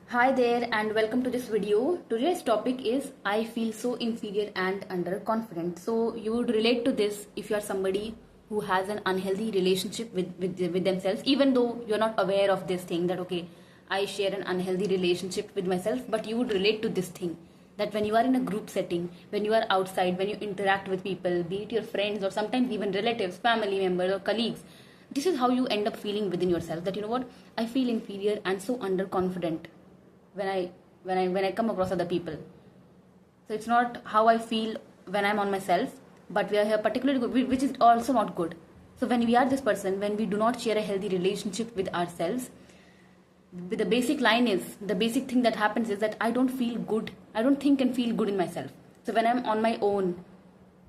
Hi there and welcome to this video. Today's topic is I feel so inferior and underconfident. So you would relate to this if you are somebody who has an unhealthy relationship with themselves, even though you're not aware of this thing that okay, I share an unhealthy relationship with myself, but you would relate to this thing that when you are in a group setting, when you are outside, when you interact with people, be it your friends or sometimes even relatives, family members or colleagues, this is how you end up feeling within yourself that you know what, I feel inferior and so underconfident when I come across other people. So it's not how I feel when I'm on myself, but we are here particularly good, which is also not good. So when we are this person, when we do not share a healthy relationship with ourselves, the basic line is the basic thing that happens is that I don't feel good. I don't think and feel good in myself. So when I'm on my own,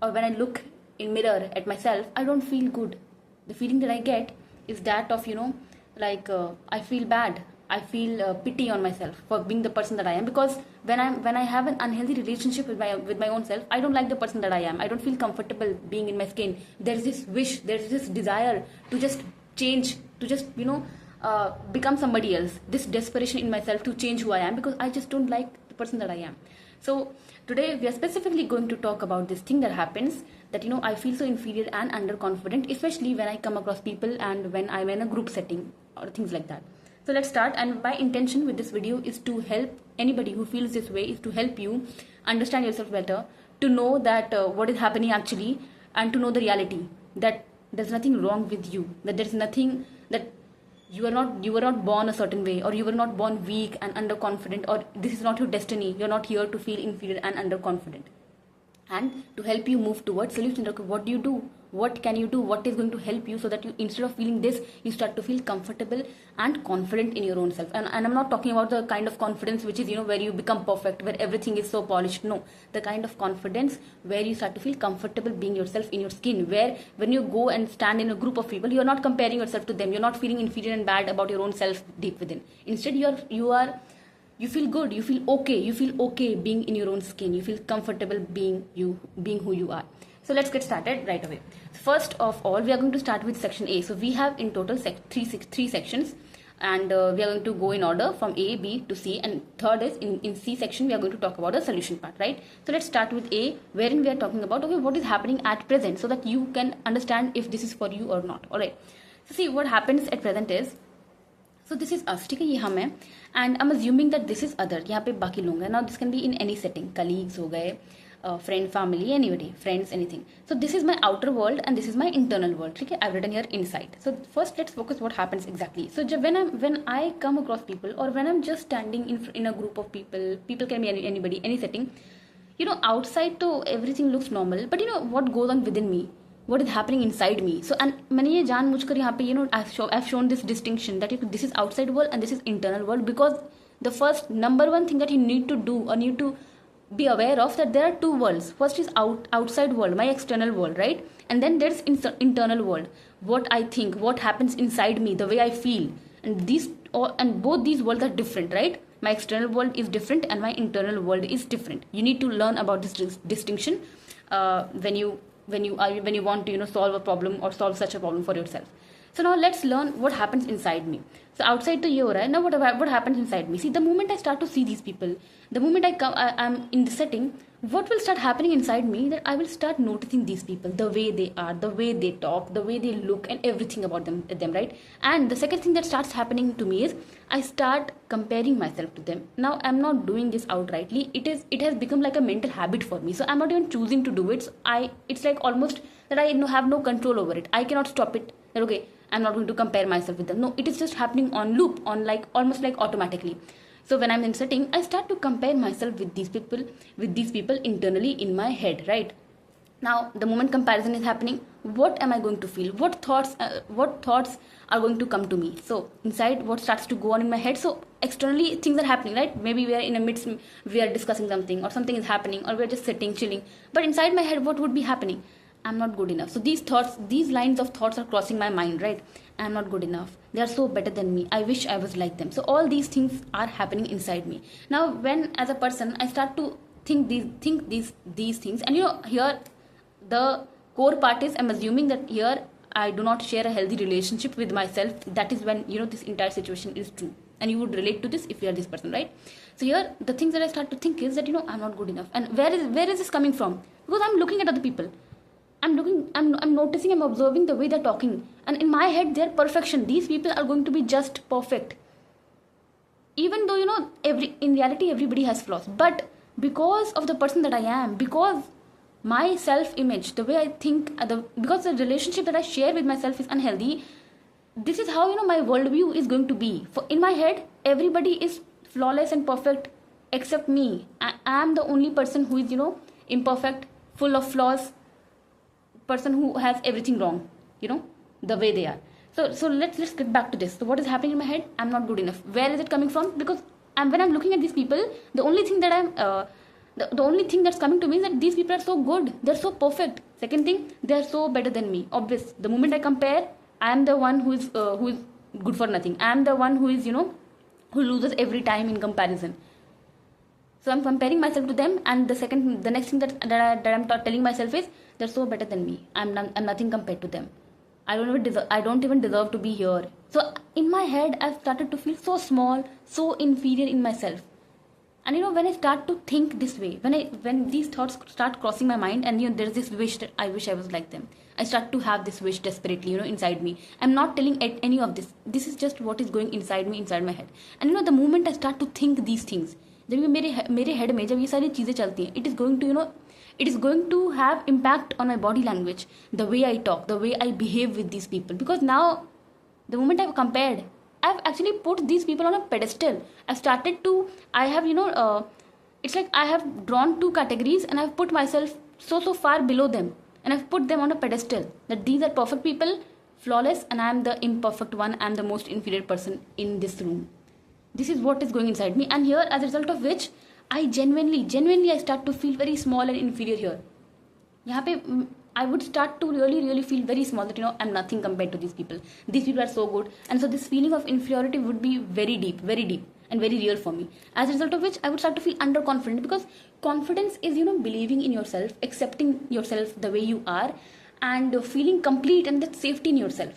or when I look in mirror at myself, I don't feel good. The feeling that I get is that of I feel bad. I feel pity on myself for being the person that I am, because when I have an unhealthy relationship with my own self, I don't like the person that I am. I don't feel comfortable being in my skin. There's this wish, there's this desire to just change, to just become somebody else. This desperation in myself to change who I am, because I just don't like the person that I am. So today we are specifically going to talk about this thing that happens, that I feel so inferior and underconfident, especially when I come across people and when I'm in a group setting or things like that. So let's start, and my intention with this video is to help anybody who feels this way, is to help you understand yourself better, to know that what is happening actually, and to know the reality that there's nothing wrong with you, that there's nothing, that you were not born a certain way, or you were not born weak and underconfident, or this is not your destiny. You're not here to feel inferior and underconfident. And to help you move towards solution, okay, what do you do, what can you do, what is going to help you, so that you, instead of feeling this, you start to feel comfortable and confident in your own self. And I'm not talking about the kind of confidence which is where you become perfect, where everything is so polished. No, the kind of confidence where you start to feel comfortable being yourself in your skin, where when you go and stand in a group of people, you're not comparing yourself to them, you're not feeling inferior and bad about your own self deep within. Instead, you feel good, you feel okay being in your own skin, you feel comfortable being who you are. So let's get started right away. First of all, we are going to start with section A. So we have in total three sections, and we are going to go in order from A, B to C, and third is in C section we are going to talk about the solution part, right? So let's start with A, wherein we are talking about okay, what is happening at present, so that you can understand if this is for you or not. All right, so see what happens at present is, so this is us, ठीक है, ये हम हैं, and I'm assuming that this is other, यहाँ पे बाकी लोग हैं. Now this can be in any setting, colleagues हो गए, friend, family, anybody, friends, anything. So this is my outer world and this is my internal world, ठीक है. I've written here inside. So first let's focus what happens exactly. So when I come across people, or when I'm just standing in a group of people can be anybody, any setting, outside तो everything looks normal, but what goes on within me, what is happening inside me. So and मैंने ये जानबूझकर यहाँ पे I've shown this distinction that this is outside world and this is internal world, because the first number one thing that you need to do, or need to be aware of, that there are two worlds. First is outside world, my external world, right? And then there's internal world, what I think, what happens inside me, the way I feel. And both these worlds are different, right? My external world is different and my internal world is different. You need to learn about this distinction when you want to solve a problem or solve such a problem for yourself. So now let's learn what happens inside me. So outside to ye ho raha hai. Now what happens inside me? See, the moment I start to see these people, the moment I'm in the setting, what will start happening inside me, that I will start noticing these people, the way they are, the way they talk, the way they look, and everything about them, right? And the second thing that starts happening to me is I start comparing myself to them. Now I'm not doing this outrightly. It has become like a mental habit for me. So I'm not even choosing to do it. So it's like almost that I have no control over it. I cannot stop it. That okay, I'm not going to compare myself with them. No, it is just happening on loop, on almost like automatically. So when I'm in setting, I start to compare myself with these people internally in my head, right? Now the moment comparison is happening, what am I going to feel? What thoughts are going to come to me? So inside, what starts to go on in my head? So externally things are happening, right? Maybe we are in a midst, we are discussing something, or something is happening, or we are just sitting chilling. But inside my head, what would be happening? I'm not good enough. So these lines of thoughts are crossing my mind, right? I'm not good enough. They are so better than me. I wish I was like them. So all these things are happening inside me. Now, when as a person I start to think these things, and here the core part is, I'm assuming that here I do not share a healthy relationship with myself. That is when this entire situation is true. and you would relate to this if you are this person, right? So here the things that I start to think is that I'm not good enough. And where is this coming from? Because I'm looking at other people. I'm noticing, I'm observing the way they're talking, and in my head they're perfection. These people are going to be just perfect, even though in reality everybody has flaws. But because of the person that I am, because my self image, the way I think, because the relationship that I share with myself is unhealthy, this is how my worldview is going to be. For in my head everybody is flawless and perfect except me. I am the only person who is imperfect, full of flaws, person who has everything wrong, the way they are. So let's get back to this. So what is happening in my head? I'm not good enough. Where is it coming from? Because when I'm looking at these people, the only thing that the only thing that's coming to me is that these people are so good, they're so perfect. Second thing, they're so better than me. Obvious. The moment I compare, I am the one who is good for nothing. I am the one who is who loses every time in comparison. So I'm comparing myself to them, and the next thing that I'm telling myself is they're so better than me. I'm nothing compared to them. I don't even deserve to be here. So in my head, I've started to feel so small, so inferior in myself. And when I start to think this way, when these thoughts start crossing my mind, and there's this wish that I wish I was like them. I start to have this wish desperately, inside me. I'm not telling any of this. This is just what is going inside me, inside my head. And the moment I start to think these things, जब ये मेरे head में जब ये सारी चीज़ें चलती हैं, it is going to have impact on my body language, the way I talk, the way I behave with these people. Because now, the moment I've compared, I've actually put these people on a pedestal. I've started to, I have, it's like I have drawn two categories and I've put myself so far below them. And I've put them on a pedestal. That these are perfect people, flawless, and I'm the imperfect one. I'm the most inferior person in this room. This is what is going inside me. And here, as a result of which, I genuinely I start to feel very small and inferior here. यहाँ पे I would start to really feel very small, that I'm nothing compared to these people. These people are so good. And so this feeling of inferiority would be very deep and very real for me. As a result of which I would start to feel underconfident, because confidence is believing in yourself, accepting yourself the way you are, and feeling complete and that safety in yourself.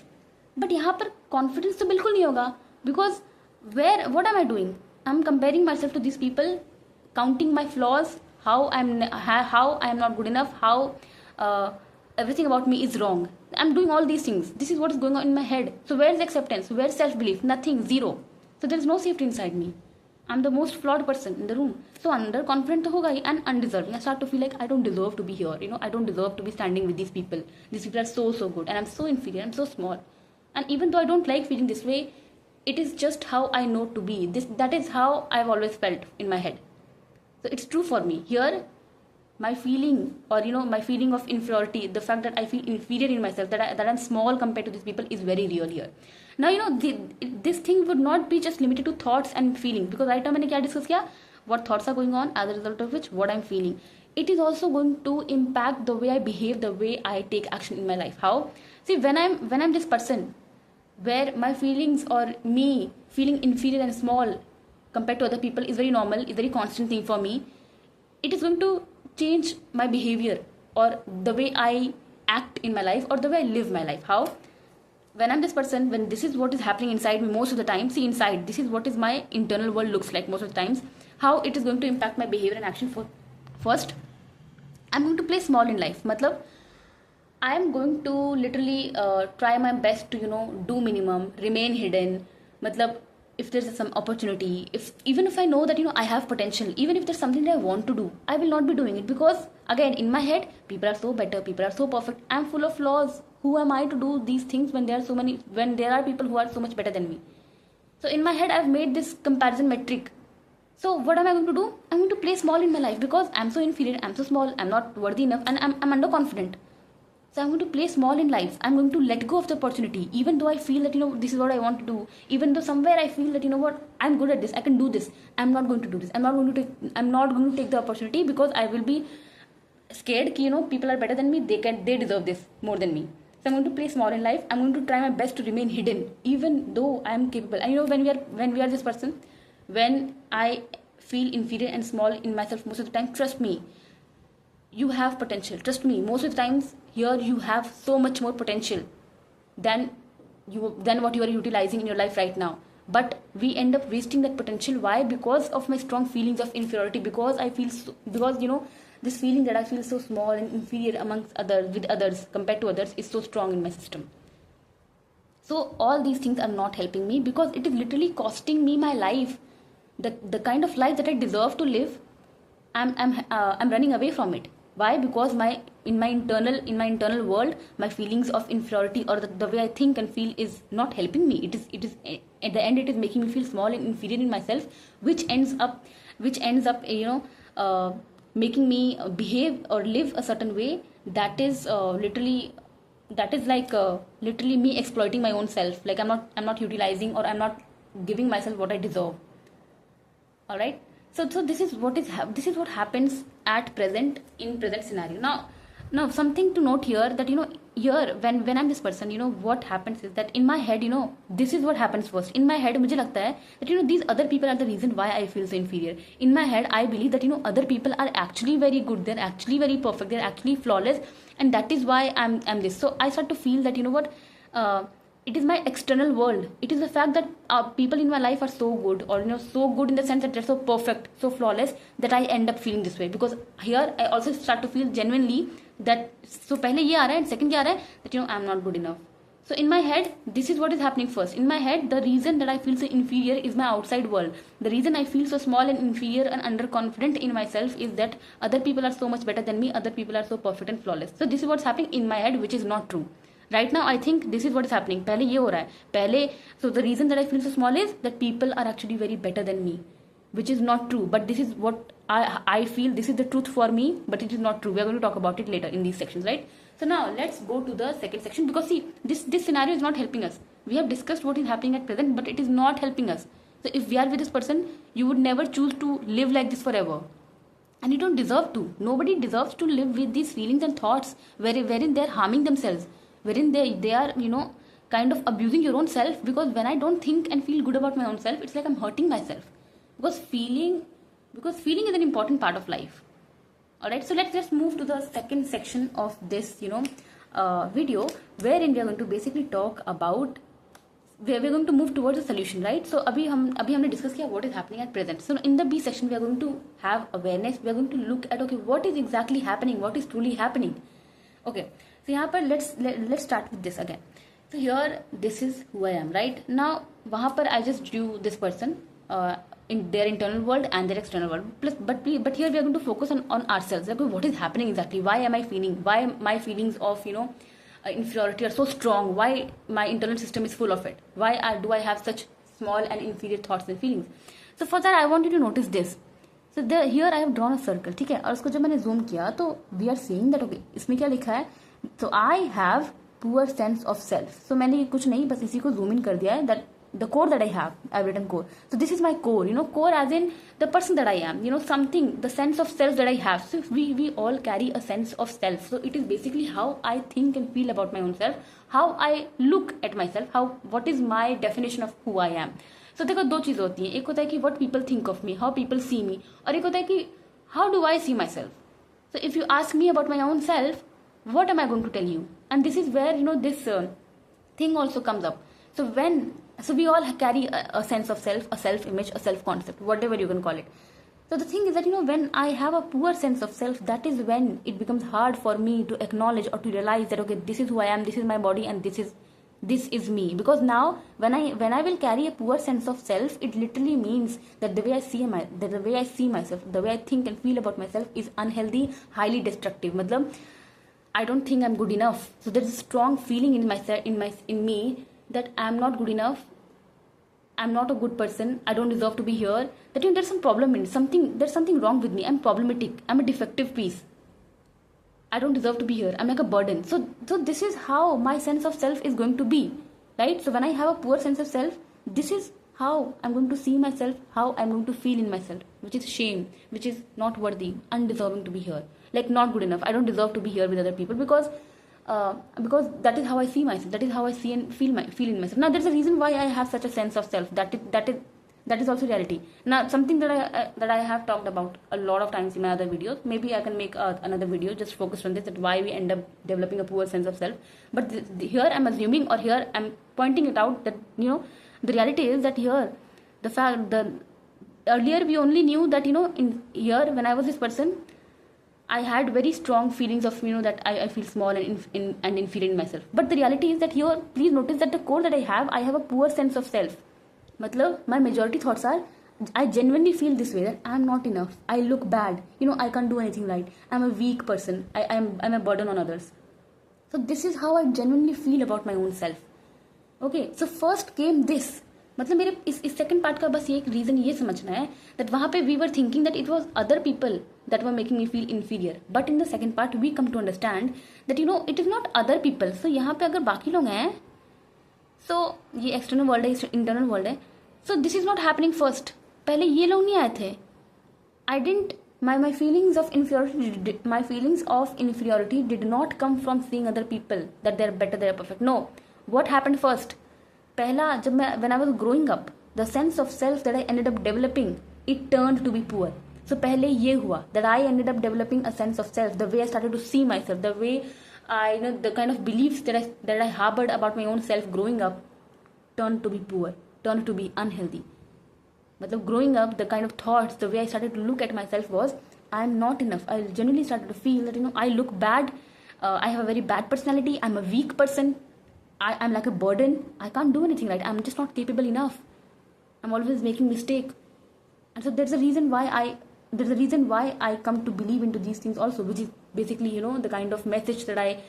But यहाँ पर confidence तो बिल्कुल नहीं होगा, because what am I doing? I'm comparing myself to these people, counting my flaws, how I am not good enough, how everything about me is wrong. I'm doing all these things. This is what is going on in my head. So where is acceptance? Where is self-belief? Nothing, zero. So there is no safety inside me. I'm the most flawed person in the room. So underconfident to hoga hi, and undeserving. I start to feel like I don't deserve to be here. I don't deserve to be standing with these people. These people are so good, and I'm so inferior. I'm so small. And even though I don't like feeling this way, it is just how I know to be. That is how I've always felt in my head. So it's true for me. Here, my feeling, or my feeling of inferiority, the fact that I feel inferior in myself, that I'm small compared to these people, is very real here. Now this thing would not be just limited to thoughts and feeling, because right now मैंने क्या discuss किया, what thoughts are going on, as a result of which what I'm feeling. It is also going to impact the way I behave, the way I take action in my life. How? See, when I'm this person, where my feelings or me feeling inferior and small compared to other people is very normal, is very constant thing for me, it is going to change my behavior, or the way I act in my life, or the way I live my life. How? When I'm this person, when this is what is happening inside me most of the time, see, inside, this is what is my internal world looks like most of the times, how it is going to impact my behavior and action. First, I'm going to play small in life. Matlab, I am going to literally try my best to do minimum, remain hidden. Matlab, if there's some opportunity, even if I know that I have potential, even if there's something that I want to do, I will not be doing it, because again, in my head, people are so better, people are so perfect, I'm full of flaws. Who am I to do these things when there are people who are so much better than me? So in my head, I've made this comparison metric. So what am I going to do? I'm going to play small in my life, because I'm so inferior, I'm so small, I'm not worthy enough, and I'm underconfident. So I'm going to play small in life. I'm going to let go of the opportunity, even though I feel that this is what I want to do. Even though somewhere I feel that what, I'm good at this, I can do this. I'm not going to do this. I'm not going to take the opportunity, because I will be scared that people are better than me. They deserve this more than me. So I'm going to play small in life. I'm going to try my best to remain hidden, even though I'm capable. And when we are this person, when I feel inferior and small in myself most of the time, trust me, you have potential. Trust me, most of the times here you have so much more potential than what you are utilizing in your life right now. but we end up wasting that potential. Why? Because of my strong feelings of inferiority, because I feel so, because this feeling that I feel so small and inferior amongst others, with others, compared to others, is so strong in my system. So all these things are not helping me, because it is literally costing me my life, the kind of life that I deserve to live. I'm running away from it. Why? Because in my internal world, my feelings of inferiority, or the way I think and feel, is not helping me. It is at the end, it is making me feel small and inferior in myself, which ends up making me behave or live a certain way that is literally me exploiting my own self. Like I'm not utilizing, or I'm not giving myself what I deserve. All right. So this is what happens at present, in present scenario. Now something to note here, that here when I'm this person, what happens is that in my head, this is what happens first. In my head, मुझे लगता है that these other people are the reason why I feel so inferior. In my head, I believe that other people are actually very good, they're actually very perfect, they're actually flawless, and that is why I'm this. So I start to feel that it is my external world. It is the fact that people in my life are so good, or so good in the sense that they're so perfect, so flawless, that I end up feeling this way. Because here I also start to feel genuinely that, so पहले ये आ रहा है, and second क्या आ रहा है, that I'm not good enough. So in my head, this is what is happening first. In my head, the reason that I feel so inferior is my outside world. The reason I feel so small and inferior and underconfident in myself is that other people are so much better than me, other people are so perfect and flawless. So this is what's happening in my head, which is not true. Right now, I think this is what is happening. पहले ये हो रहा है. पहले, so the reason that I feel so small is that people are actually very better than me, which is not true. But this is what I feel. This is the truth for me, but it is not true. We are going to talk about it later in these sections, right? So now let's go to the second section, because see, this scenario is not helping us. We have discussed what is happening at present, but it is not helping us. So if we are with this person, you would never choose to live like this forever. And you don't deserve to. Nobody deserves to live with these feelings and thoughts wherein they are harming themselves, wherein they are kind of abusing your own self. Because when I don't think and feel good about my own self, it's like I'm hurting myself. Because feeling is an important part of life. All right, so let's just move to the second section of this video, wherein we are going to basically talk about, where we're going to move towards a solution, right? So अभी हमने discuss किया what is happening at present. So in the B section, we are going to have awareness. We are going to look at, okay, what is exactly happening, what is truly happening. Okay, so यहाँ पर let's start with this again. So here, this is who I am, right? Now वहाँ पर I just drew this person in their internal world and their external world. But here we are going to focus on ourselves. Like, what is happening exactly? Why am I feeling? Why my feelings of inferiority are so strong? Why my internal system is full of it? Why do I have such small and inferior thoughts and feelings? So for that, I want you to notice this. So here I have drawn a circle, ठीक है? और उसको जब मैंने zoom किया, तो we are seeing that, okay, इसमें क्या लिखा है? So I have poor sense of self. So मैंने कुछ नहीं, बस इसी को zoom in कर दिया है, that the core that I have, I've written core. So this is my core, core as in the person that I am, something, the sense of self that I have. So we all carry a sense of self. So it is basically how I think and feel about my own self, how I look at myself, what is my definition of who I am. So देखो दो चीज़ होती हैं. एक होता है कि what people think of me, how people see me, और एक होता है कि how do I see myself. So if you ask me about my own self, what am I going to tell you? And this is where this thing also comes up. So we all carry a sense of self, a self-image, a self-concept, whatever you can call it. So the thing is that when I have a poor sense of self, that is when it becomes hard for me to acknowledge or to realize that, okay, this is who I am, this is my body, and this is me. Because now when I will carry a poor sense of self, it literally means that the way I see myself, the way I think and feel about myself is unhealthy, highly destructive. Matlab, I don't think I'm good enough. So there is a strong feeling in me that I'm not good enough, I'm not a good person, I don't deserve to be here, that there's some problem in it, there's something wrong with me, I'm problematic, I'm a defective piece, I don't deserve to be here, I'm like a burden. So this is how my sense of self is going to be, right? So when I have a poor sense of self, this is how I'm going to see myself, how I'm going to feel in myself, which is shame, which is not worthy, undeserving to be here, like not good enough, I don't deserve to be here with other people, because that is how I see myself, that is how I see and feel in myself. Now there's a reason why I have such a sense of self, that is also reality. Now something that I have talked about a lot of times in my other videos, maybe I can make another video just focused on this, that why we end up developing a poor sense of self. But here I'm assuming, or here I'm pointing it out, that The reality is that here, the earlier we only knew that, in here when I was this person, I had very strong feelings of, that I feel small and inferior in myself. But the reality is that here, please notice that the core that I have a poor sense of self. Matlab, my majority thoughts are, I genuinely feel this way, that I'm not enough. I look bad. I can't do anything right. I'm a weak person. I'm a burden on others. So this is how I genuinely feel about my own self. Okay, so first came this. मतलब मेरे इस second part का बस ये एक reason ये समझना है that वहाँ पे we were thinking that it was other people that were making me feel inferior. But in the second part we come to understand that it is not other people. So यहाँ पे अगर बाकी लोग हैं, so ये external world है, internal world है. So this is not happening first. पहले ये लोग नहीं आए थे. I didn't. My feelings of inferiority did not come from seeing other people that they're better, they're perfect. No. What happened first? पहला जब मैं when I was growing up, the sense of self that I ended up developing, it turned to be poor. So पहले ये हुआ that I ended up developing a sense of self, the way I started to see myself, the way the kind of beliefs that I harbored about my own self growing up turned to be poor, turned to be unhealthy. मतलब growing up, the kind of thoughts, the way I started to look at myself was, I am not enough. I genuinely started to feel that I look bad, I have a very bad personality, I'm a weak person, I'm like a burden, I can't do anything right, I'm just not capable enough, I'm always making mistake. And so there's a reason why I come to believe into these things also, which is basically the kind of message that I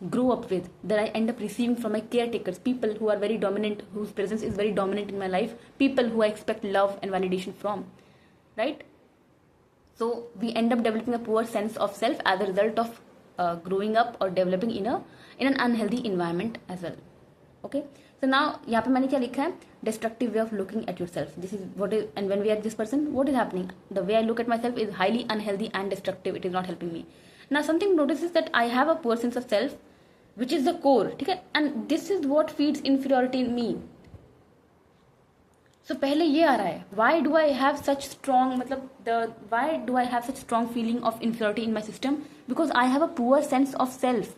grow up with, that I end up receiving from my caretakers, people who are very dominant, whose presence is very dominant in my life, people who I expect love and validation from, right? So we end up developing a poor sense of self as a result of growing up or developing in an unhealthy environment as well. Okay, so now यहाँ पे मैंने क्या लिखा है, destructive way of looking at yourself. This is what is, and when we are this person, what is happening? The way I look at myself is highly unhealthy and destructive. It is not helping me. Now something notices that I have a poor sense of self, which is the core, ठीक है? And this is what feeds inferiority in me. So पहले ये आ रहा है, why do I have such strong feeling of inferiority in my system? Because I have a poor sense of self.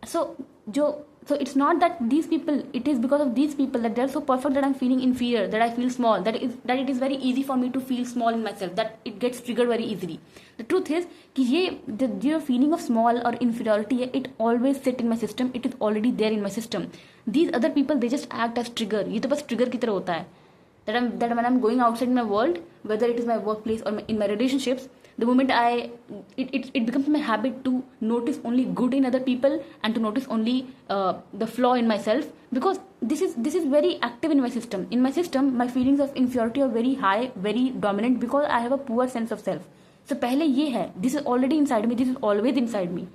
So it's not that these people, it is because of these people that they're so perfect that I'm feeling inferior, that I feel small, that it is very easy for me to feel small in myself, that it gets triggered very easily. The truth is कि the feeling of small or inferiority, it always sit in my system, it is already there in my system. These other people, they just act as trigger. ये तो बस trigger की तरह होता है. That when I'm going outside in my world, whether it is my workplace or in my relationships, the moment it becomes my habit to notice only good in other people and to notice only the flaw in myself, because this is very active in my system. In my system, my feelings of inferiority are very high, very dominant, because I have a poor sense of self. So पहले ये है, this is already inside me, this is always inside me.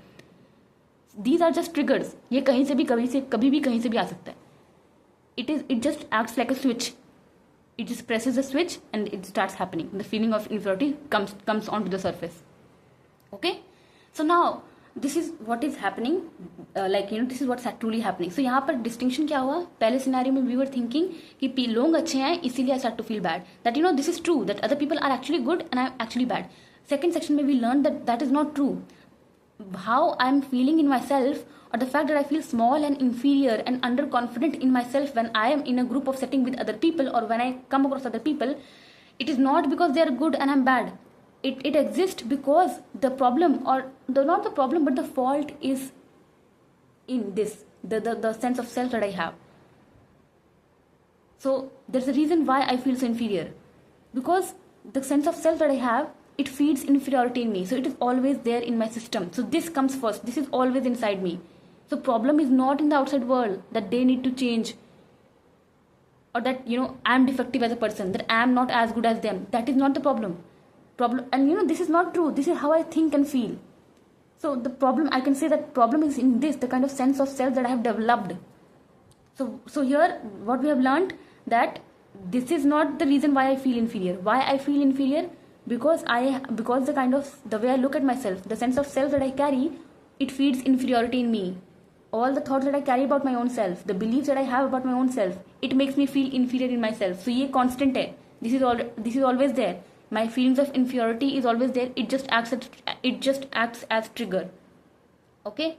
These are just triggers. ये कहीं से भी कभी भी कहीं से भी आ सकता है. It just acts like a switch. It just presses a switch and it starts happening. The feeling of inferiority comes onto the surface. Okay? So now, this is what is happening. This is what's truly happening. So यहाँ पर distinction क्या हुआ? पहले scenario में we were thinking कि लोग अच्छे हैं, इसीलिए I start to feel bad. That this is true, that other people are actually good and I'm actually bad. Second section में we learned that is not true. How I'm feeling in myself, or the fact that I feel small and inferior and underconfident in myself when I am in a group of setting with other people, or when I come across other people, it is not because they are good and I'm bad. It exists because the problem, or not the problem, but the fault is in this, the sense of self that I have. So there's a reason why I feel so inferior, because the sense of self that I have, it feeds inferiority in me. So it is always there in my system. So this comes first. This is always inside me. So problem is not in the outside world that they need to change, or that I'm defective as a person, that I'm not as good as them. That is not the problem. And this is not true. This is how I think and feel. So the problem, I can say that problem is in this, the kind of sense of self that I have developed. So here what we have learned, that this is not the reason why I feel inferior. Why I feel inferior? Because the way I look at myself, the sense of self that I carry, it feeds inferiority in me. All the thoughts that I carry about my own self, the beliefs that I have about my own self, it makes me feel inferior in myself. So ये constant है. This is always there. My feelings of inferiority is always there. It just acts as trigger. Okay.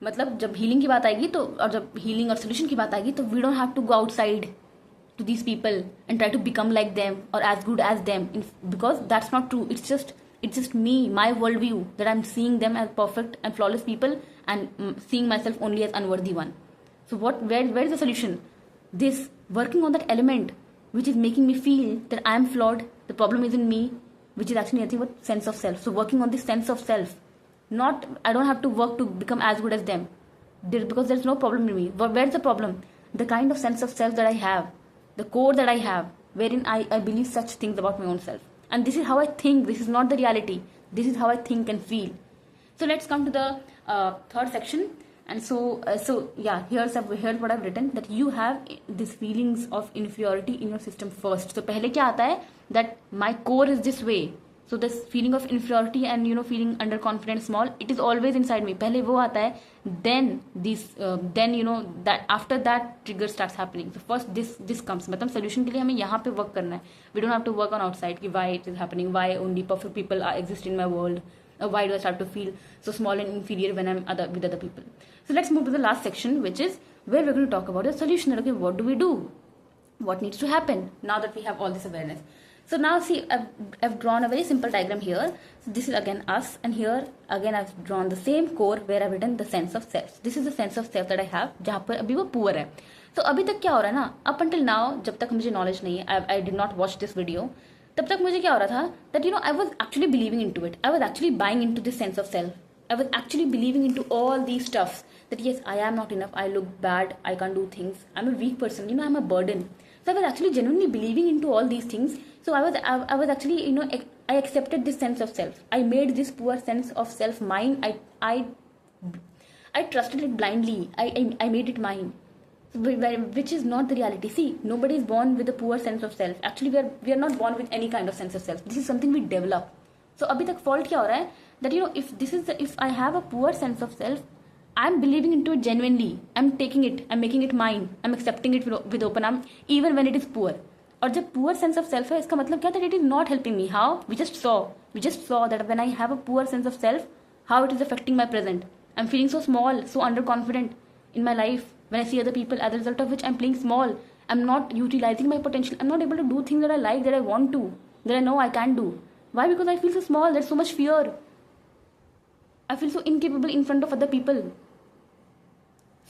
मतलब जब healing की बात आएगी तो, और जब हीलिंग और सोल्यूशन की बात आएगी तो we don't have to go outside to these people and try to become like them or as good as them, because that's not true. It's just me, my worldview, that I'm seeing them as perfect and flawless people and seeing myself only as unworthy one. So where is the solution? This working on that element which is making me feel that I am flawed, the problem is in me, which is actually nothing but sense of self. So working on this sense of self, not, I don't have to work to become as good as them, because there's no problem in me. Where's the problem? The kind of sense of self that I have, the core that I have, wherein I believe such things about my own self. And this is how I think. This is not the reality. This is how I think and feel. So let's come to the third section. And here's what I've written, that you have these feelings of inferiority in your system first. So पहले क्या आता है, that my core is this way. So this feeling of inferiority and feeling underconfident, small, it is always inside me. पहले वो आता है, then that after that trigger starts happening. So first this comes. मतलब solution के लिए हमें यहाँ पे work करना है. We don't have to work on outside कि why it is happening, why only perfect people exist in my world, or why do I start to feel so small and inferior when I'm with other people. So let's move to the last section, which is where we're going to talk about the solution. Okay, what do we do? What needs to happen now that we have all this awareness? So now see, I've drawn a very simple diagram here. So this is again us, and here again I've drawn the same core where I've written the sense of self. This is the sense of self that I have, जहाँ पर अभी वो poor है. तो अभी तक क्या हो रहा है ना, up until now, जब तक मुझे knowledge नहीं है, I did not watch this video, तब तक मुझे क्या हो रहा था, that I was actually believing into it. I was actually buying into this sense of self. I was actually believing into all these stuffs, that yes, I am not enough, I look bad, I can't do things, I'm a weak person, I'm a burden. So I was actually genuinely believing into all these things. So I was actually, I accepted this sense of self. I made this poor sense of self mine. I trusted it blindly. I made it mine, which is not the reality. See, nobody is born with a poor sense of self. Actually, we are not born with any kind of sense of self. This is something we develop. So अभी तक fault क्या हो रहा है, that if I have a poor sense of self, I'm believing into it genuinely. I'm taking it. I'm making it mine. I'm accepting it with open arms, even when it is poor. और जब poor sense of self है, इसका मतलब क्या, that it is not helping me. How? We just saw that when I have a poor sense of self, how it is affecting my present. I'm feeling so small, so underconfident in my life. When I see other people, as a result of which I'm playing small. I'm not utilizing my potential. I'm not able to do things that I like, that I want to, that I know I can do. Why? Because I feel so small. There's so much fear. I feel so incapable in front of other people.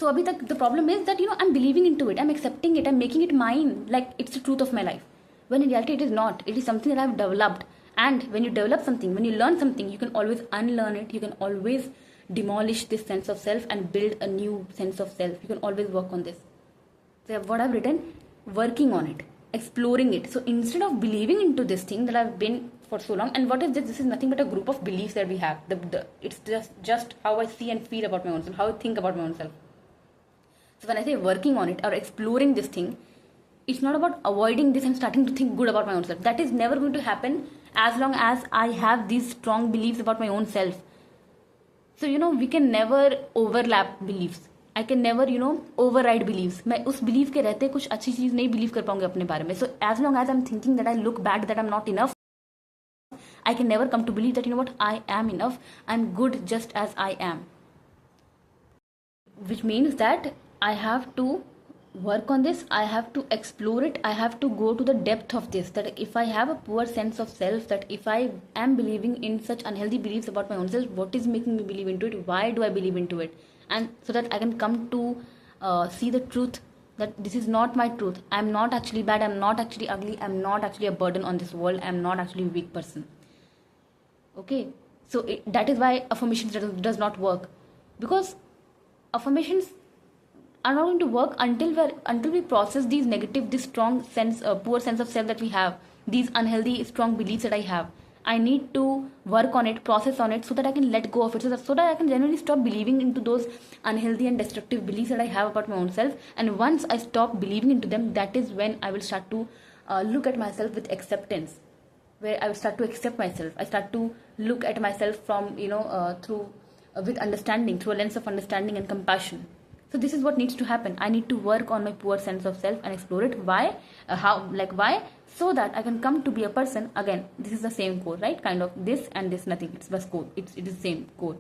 So abhi tak the problem is that I'm believing into it, I'm accepting it, I'm making it mine, like it's the truth of my life. When in reality it is not. It is something that I've developed. And when you develop something, when you learn something, you can always unlearn it. You can always demolish this sense of self and build a new sense of self. You can always work on this. So what I've written, working on it, exploring it. So instead of believing into this thing that I've been for so long, and what is this? This is nothing but a group of beliefs that we have. It's just how I see and feel about my own self, how I think about my own self. So when I say working on it or exploring this thing, it's not about avoiding this and starting to think good about my own self. That is never going to happen as long as I have these strong beliefs about my own self. So we can never overlap beliefs. I can never override beliefs. मैं उस belief के रहते कुछ अच्छी चीज नहीं believe कर पाऊंगी अपने बारे में. So as long as I'm thinking that I look bad, that I'm not enough, I can never come to believe that what, I am enough. I'm good just as I am. Which means that I have to work on this. I have to explore it. I have to go to the depth of this. That if I have a poor sense of self, that if I am believing in such unhealthy beliefs about my own self, what is making me believe into it? Why do I believe into it? And so that I can come to see the truth, that this is not my truth. I'm not actually bad. I'm not actually ugly. I'm not actually a burden on this world. I'm not actually a weak person. Okay. So that is why affirmations does not work. Because affirmations are not going to work until we process these negative, this strong sense, poor sense of self that we have, these unhealthy, strong beliefs that I have. I need to work on it, process on it, so that I can let go of it, so that I can genuinely stop believing into those unhealthy and destructive beliefs that I have about my own self. And once I stop believing into them, that is when I will start to look at myself with acceptance, where I will start to accept myself. I start to look at myself from with understanding, through a lens of understanding and compassion. So this is what needs to happen. I need to work on my poor sense of self and explore it. Why? Why? So that I can come to be a person. Again, this is the same core, right? Kind of this and this, nothing. It's just core. It is the same core.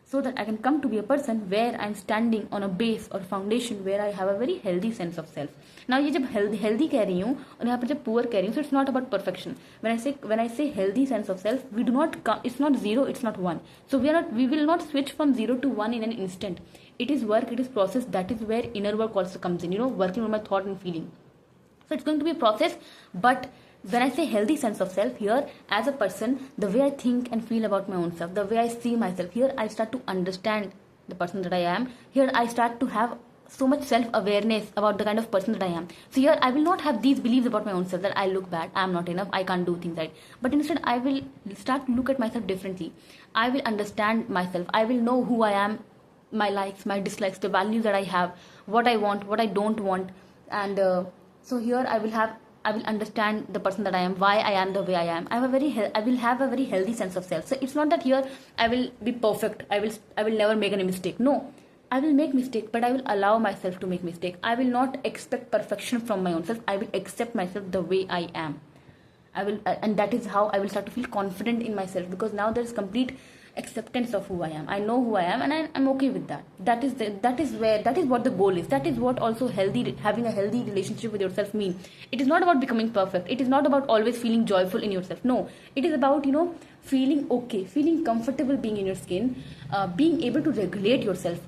so that I can come to be a person where I'm standing on a base or foundation where I have a very healthy sense of self. Now ये जब healthy कह रही हूँ और यहाँ पर जब poor कह रही हूँ, so it's not about perfection. When I say healthy sense of self, we do not it's not 0, it's not 1. So we will not switch from 0 to 1 in an instant. It is work, it is process. That is where inner work also comes in, working on my thought and feeling. So it's going to be a process, but when I say healthy sense of self here, as a person, the way I think and feel about my own self, the way I see myself, here I start to understand the person that I am. Here I start to have so much self-awareness about the kind of person that I am. So here I will not have these beliefs about my own self that I look bad, I am not enough, I can't do things right. But instead I will start to look at myself differently. I will understand myself. I will know who I am, my likes, my dislikes, the values that I have, what I want, what I don't want. And so here I will understand the person that I am, why I am the way I am. I will have a very healthy sense of self. So it's not that here I will be perfect. I will never make any mistake. No, I will make mistake, but I will allow myself to make mistake. I will not expect perfection from my own self. I will accept myself the way I am. And that is how I will start to feel confident in myself, because now there is complete acceptance of who I am. I know who I am, and I'm okay with that. That is what the goal is. That is what also having a healthy relationship with yourself means. It is not about becoming perfect. It is not about always feeling joyful in yourself. No, it is about feeling okay, feeling comfortable being in your skin, being able to regulate yourself.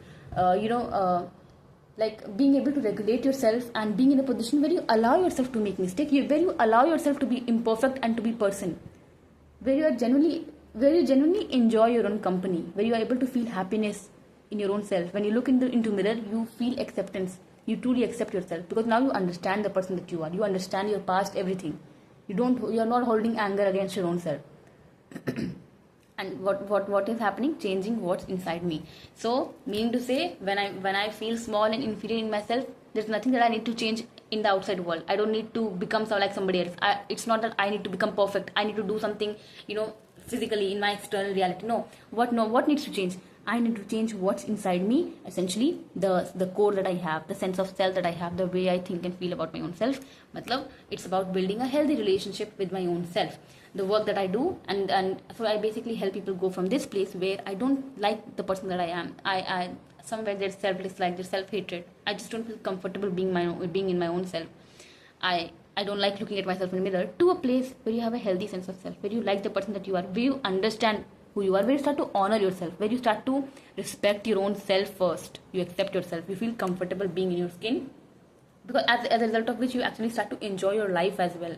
Like being able to regulate yourself and being in a position where you allow yourself to make mistakes, where you allow yourself to be imperfect and to be person, where you genuinely enjoy your own company, where you are able to feel happiness in your own self. When you look into mirror, you feel acceptance. You truly accept yourself, because now you understand the person that you are. You understand your past, everything. You are not holding anger against your own self. And what is happening? Changing what's inside me. So meaning to say, when I feel small and inferior in myself, there's nothing that I need to change in the outside world. I don't need to become like somebody else. It's not that I need to become perfect. I need to do something physically in my external reality. No, what needs to change? I need to change what's inside me, essentially the core that I have, the sense of self that I have, the way I think and feel about my own self. Matlab, it's about building a healthy relationship with my own self. The work that I do, and so I basically help people go from this place where I don't like the person that I am. I somewhere there's self-dislike, there's self-hatred. I just don't feel comfortable being in my own self. I don't like looking at myself in the mirror, to a place where you have a healthy sense of self, where you like the person that you are, where you understand who you are, where you start to honor yourself, where you start to respect your own self first. You accept yourself. You feel comfortable being in your skin, because as a result of which you actually start to enjoy your life as well.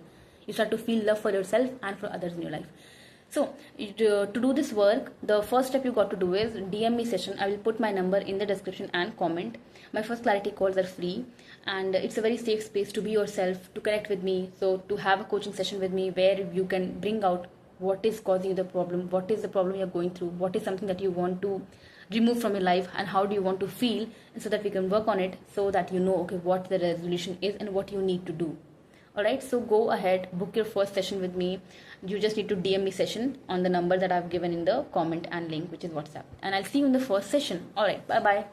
You start to feel love for yourself and for others in your life. So to do this work, the first step you got to do is DM me session. I will put my number in the description and comment. My first clarity calls are free, and it's a very safe space to be yourself, to connect with me. So to have a coaching session with me where you can bring out what is causing you the problem, what is the problem you're going through, what is something that you want to remove from your life, and how do you want to feel, and so that we can work on it, so that you know, okay, what the resolution is and what you need to do. Alright, so go ahead, book your first session with me. You just need to DM me session on the number that I've given in the comment and link, which is WhatsApp. And I'll see you in the first session. Alright, bye-bye.